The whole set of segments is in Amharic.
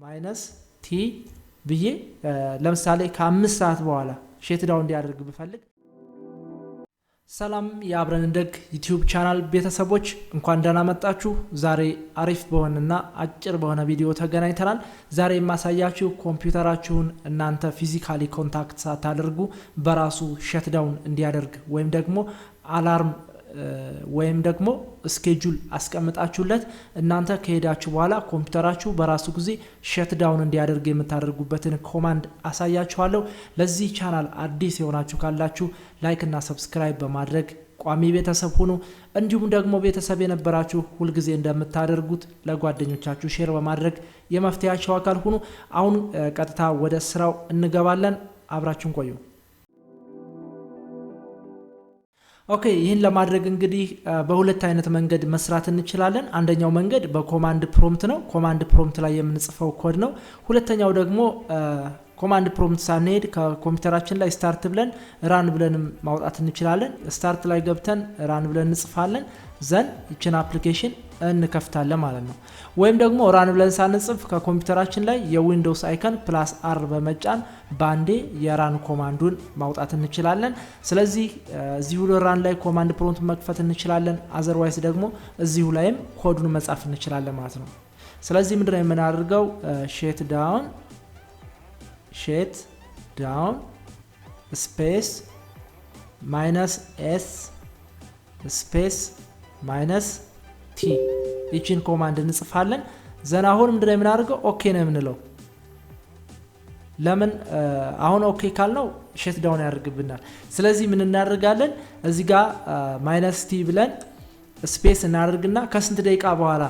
ማይነስ ቲ ብዬ ለምሳሌ ከ5 ሰዓት በኋላ ሸትዳውን እንዲያደርግ ብፈልግ ሰላም የአብረን እንደግ ዩቲዩብ ቻናል ቤተሰቦች እንኳን ደህና መጣችሁ። ዛሬ አሪፍ በሆነና አጭር በሆነ ቪዲዮ ተገናኝተናል። ዛሬ የማሳያችሁ ኮምፒዩተራችሁን እናንተ ፊዚካሊ ኮንታክት ሳታደርጉ በራሱ ሸትዳውን እንዲያደርግ ወይም ደግሞ አላርም ወይም ደግሞ ስኬጁል አስቀምጣችሁለት እናንተ ከሄዳችሁ በኋላ ኮምፒዩተራችሁ በራሱ ጊዜ ሸትዳውን እንዲያደርግ የምታደርጉበትን ኮማንድ አሳያችኋለሁ። ለዚህ ቻናል አዲስ የሆናችሁ ካላችሁ ላይክ እና ሰብስክራይብ በማድረግ ቋሚ ቤተሰብ ሁኑ። እንዲሁም ደግሞ ቤተሰብ የነበራችሁ ሁሉ ጊዜ እንደምታደርጉት ለጓደኞቻችሁ ሼር በማድረግ የመፍትያቸው አካል ሁኑ። አሁን ቀጥታ ወደ ስራው እንገባለን። አብራችሁን ቆዩ። ኦኬ ይህን ለማድረግ እንግዲህ በሁለት አይነት መንገድ መስራት እንችላለን። አንደኛው መንገድ በኮማንድ ፕሮምፕት ነው። ኮማንድ ፕሮምፕት ላይ የምንጽፈው ኮድ ነው። ሁለተኛው ደግሞ ኮማንድ ፕሮምፕት ሳንሄድ ከኮምፒውተራችን ላይ ስታርት ብለን ራን ብለን ማውጣት እንችላለን። ስታርት ላይ ገብተን ራን ብለን እንጽፋለን ዘን ይችን አፕሊኬሽን እንከፍታለን ማለት ነው። ወይም ደግሞ ራን ብለን ሳንጽፍ ከኮምፒውተራችን ላይ የዊንዶውስ አይከን +R በመጫን ባንዴ የራን ኮማንዱን ማውጣት እንችላለን። ስለዚህ እዚሁ ራን ላይ ኮማንድ ፕሮምፕት መክፈት እንችላለን። አዘርዋይስ ደግሞ እዚሁ ላይም ኮዱን መጻፍ እንችላለን ማለት ነው። ስለዚህ ምንድነው የምናደርገው shutdown space -s space -t ይችን ኮማንድ እንጽፋለን። ዘና አሁን ምንድነው የምናደርገው ኦኬ ነው የምንለው። ለምን አሁን ኦኬ ካልነው ሸትዳውን ያደርግብናል። ስለዚህ ምን እናደርጋለን እዚህ ጋር -t ብለን ስፔስ እናደርግና ከስንት ደቂቃ በኋላ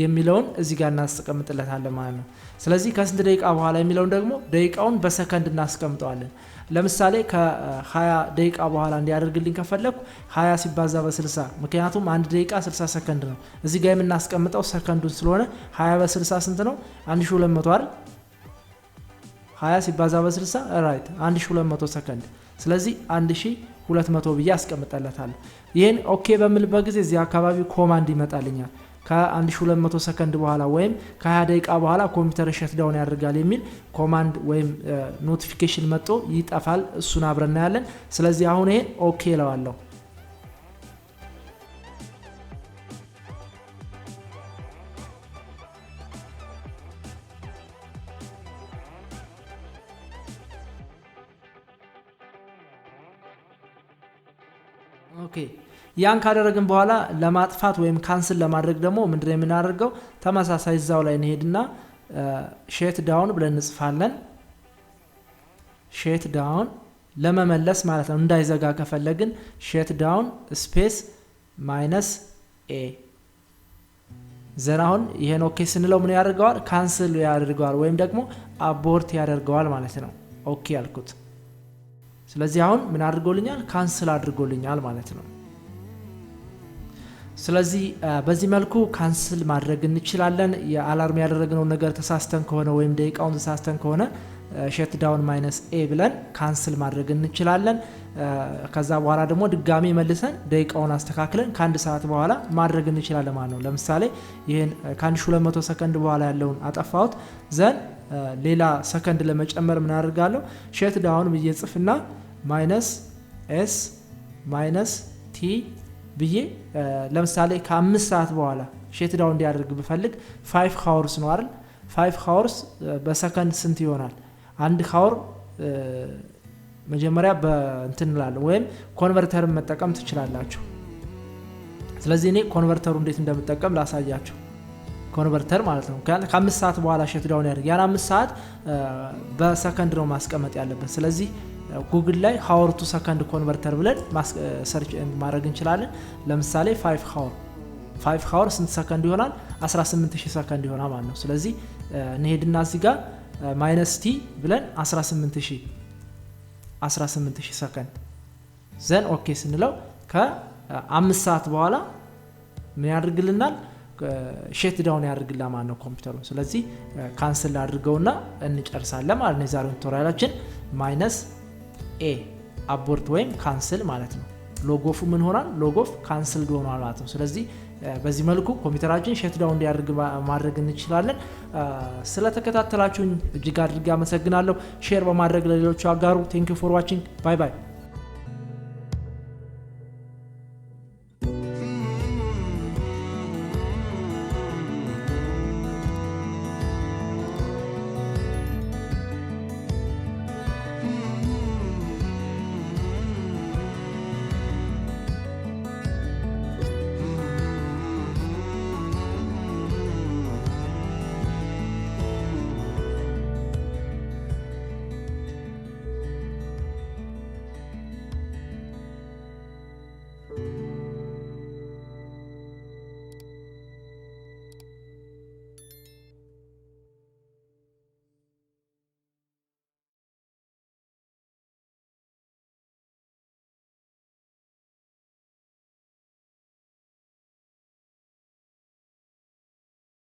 የሚለውን እዚህ ጋር እናስቀምጥለታለን ማለት ነው። ስለዚህ ከስንት ደቂቃ በኋላ የሚለውን ደግሞ ደቂቃውን በሰከንድ እናስቀምጠዋለን። ለምሳሌ ከ20 ደቂቃ በኋላ እንዲያደርግልኝ ከፈለኩ 20 ሲባዛ በ60 ምክንያቱም 1 ደቂቃ 60 ሰከንድ ነው። እዚህ ጋር የምናስቀምጠው ሰከንዱን ስለሆነ 20 በ60 ስንት ነው 1200 አይደል? 20 ሲባዛ በ60 ራይት 1200 ሰከንድ። ስለዚህ 1200 ብዬ አስቀምጠለታለሁ። ይሄን ኦኬ በምልበት ጊዜ እዚህ አካባቢ ኮማንድ ይመጣልኛል። ከ1200 ሰከንድ በኋላ ወይም ከ20 ደቂቃ በኋላ ኮምፒውተር ሸትዳውን ያደርጋል የሚል ኮማንድ ወይም ኖቲፊኬሽን መጥቶ ይጠፋል። እሱን አብረን እናያለን። ስለዚህ አሁን ይሄን ኦኬ እለዋለሁ። ኦኬ ያን ካደረግን በኋላ ለማጥፋት ወይም ካንስል ለማድረግ ደግሞ ምንድነው የምናደርገው ተመሳሳይ እዛው ላይ እንሄድና ሸትዳውን ብለን እንጽፋለን። ሸትዳውን ለመመለስ ማለት ነው። እንዳይዘጋ ከፈለግን ሸትዳውን ስፔስ -a ዘናውን ይሄን ኦኬ ስንለው ምን ያደርገዋል ካንስል ያደርገዋል ወይም ደግሞ አቦርት ያደርገዋል ማለት ነው። ኦኬ አልኩት። ስለዚህ አሁን ምን አድርጎልኛል ካንስል አድርጎልኛል ማለት ነው። ስለዚህ በዚህ መልኩ ካንስል ማድረግ እንችላለን። የአላርም ያደረግነው ነገር ተሳስተን ከሆነ ወይም ደቂቃውን ተሳስተን ከሆነ ሸትዳውን -a ብለን ካንስል ማድረግ እንችላለን። ከዛ በኋላ ደግሞ ድጋሚ መልሰን ደቂቃውን አስተካክለን ከ1 ሰዓት በኋላ ማድረግ እንችላለን ማለት ነው። ለምሳሌ ይሄን ከ1200 ሰከንድ በኋላ ያለውን አጠፋሁት ዘን ሌላ ሰከንድ ለመጨመር ምን አደርጋለሁ ሸትዳውን ብዬ ጽፍና -s -t ብዬ ለምሳሌ ከ5 ሰዓት በኋላ ሸትዳውን እንዲያደርግ ብፈልግ 5 ሃወርስ ነው አይደል? 5 ሃወርስ በሰከንድ ስንት ይሆናል? 1 ሃወር መጀመሪያ በእንትን እንላለን ወይም ኮንቨርተርን መጠቀም ትችላላችሁ። ስለዚህ እኔ ኮንቨርተሩ እንዴት እንደምጠቀም ላሳያችሁ። ኮንቨርተር ማለት ነው ከ5 ሰዓት በኋላ ሸትዳውን ያደርግ ያን 5 ሰዓት በሰከንድ ነው ማስቀመጥ ያለበት። ስለዚህ ጉግል ላይ ሃወር ቱ ሰከንድ ኮንቨርተር ብለን ሰርች ማድረግ እንችላለን። ለምሳሌ 5 ሃወር ስንት ሰከንድ ይሆናል 18000 ሰከንድ ይሆናል ማለት ነው። ስለዚህ እንሄድና እዚህ ጋር -t ብለን 18000 ሰከንድ ዘን ኦኬ ስንለው ከ5 ሰዓት በኋላ ምን ያደርግልናል ሸትዳውን ያደርግልናል ማለት ነው ኮምፒውተሩ። ስለዚህ ካንስል አድርገውና እንጨርሳለን ማለት ነው። የዛሬው ቱቶሪያላችን -a አቦርት ወይም ካንስል ማለት ነው። ሎጎፉ ምን ሆናል ሎጎፍ ካንስልድ ሆኗል ማለት ነው። ስለዚህ በዚህ መልኩ ኮምፒውተራችን ሸትዳውን እንዲያደርግ ማድረግ እንችላለን። ስለተከታተላችሁኝ እጅግ አድርጌ አመሰግናለሁ። ሼር በማድረግ ለሌሎች አጋሩ። ቴንክ ዩ ፎር ዋቺንግ። ባይ ባይ።